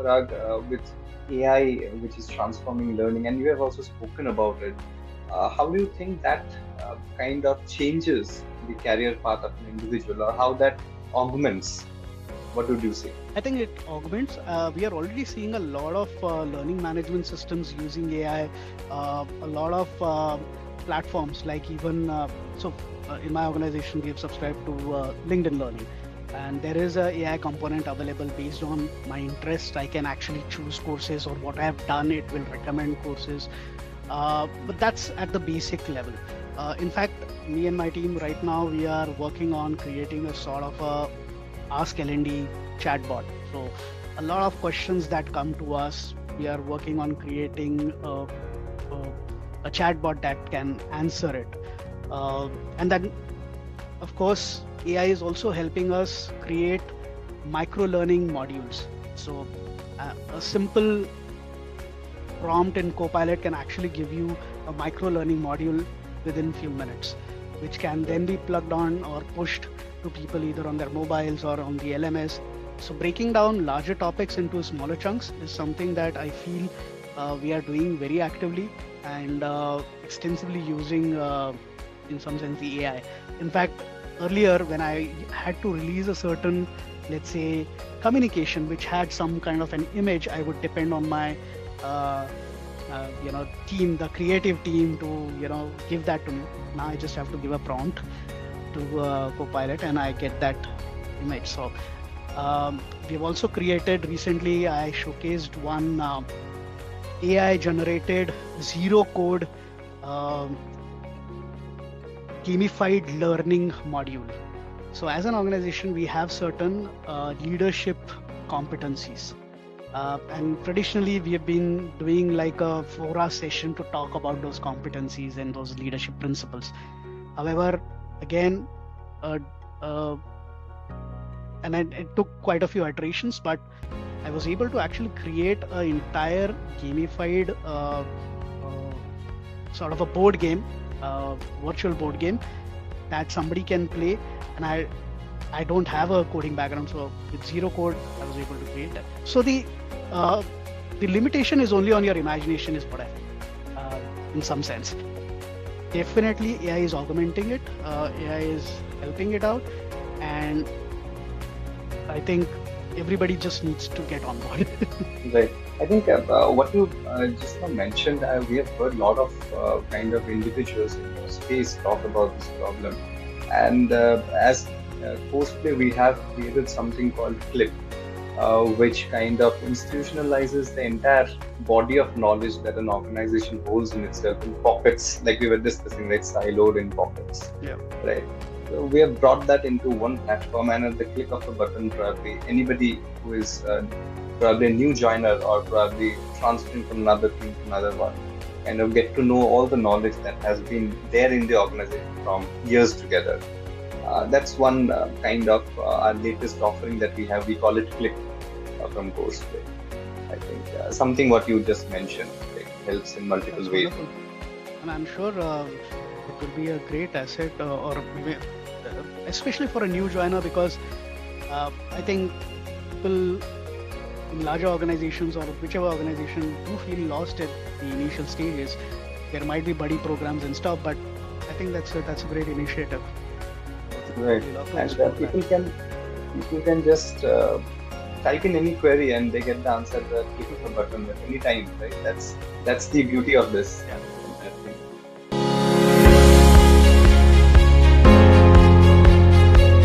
Parag, with AI, which is transforming learning, and you have also spoken about it. How do you think that kind of changes the career path of an individual, or how that augments? What would you say? I think it augments. We are already seeing a lot of learning management systems using AI. A lot of platforms, like even in my organization, we have subscribed to LinkedIn Learning, and there is a AI component available based on my interest. I can actually choose courses, or what I have done. It will recommend courses, but that's at the basic level. In fact, me and my team right now, we are working on creating a sort of a Ask L&D chatbot. So a lot of questions that come to us, we are working on creating a chatbot that can answer it. And then, of course, AI is also helping us create micro learning modules. So a simple prompt in Copilot can actually give you a micro learning module within few minutes, which can then be plugged on or pushed to people either on their mobiles or on the LMS. So breaking down larger topics into smaller chunks is something that I feel we are doing very actively and extensively using, in some sense, the AI. In fact, earlier when I had to release a certain, let's say, communication which had some kind of an image, I would depend on my team, the creative team, to give that to me. Now I just have to give a prompt to Copilot and I get that image. So we've also created recently, I showcased one AI generated zero code gamified learning module. So as an organization, we have certain leadership competencies. And traditionally, we have been doing like a 4-hour session to talk about those competencies and those leadership principles. However, again, and it took quite a few iterations, but I was able to actually create an entire gamified sort of a board game, virtual board game that somebody can play. And I don't have a coding background, so with zero code, I was able to create that. So the limitation is only on your imagination, is what I feel, in some sense. Definitely, AI is augmenting it. AI is helping it out, and I think everybody just needs to get on board. Right. I think what you just now mentioned, we have heard a lot of kind of individuals in the space talk about this problem. And as Courseplay, we have created something called Clip, which kind of institutionalizes the entire body of knowledge that an organization holds in itself in pockets, like we were discussing, like siloed in pockets. Yeah. Right. So we have brought that into one platform, and at the click of a button, probably anybody who is probably a new joiner or probably transferring from another team to another one, kind of get to know all the knowledge that has been there in the organization from years together. That's one kind of our latest offering that we have. We call it Click from Courseplay. I think something what you just mentioned, like, helps in multiple That's ways. wonderful. And I'm sure it will be a great asset, or maybe, especially for a new joiner, because I think people in larger organizations or whichever organization do feel lost at the initial stages. There might be buddy programs and stuff, but I think that's a great initiative. Right. We love to And explore that. people can just type in any query and they get the answer at the click of a button at any time, right? That's the beauty of this. Yeah.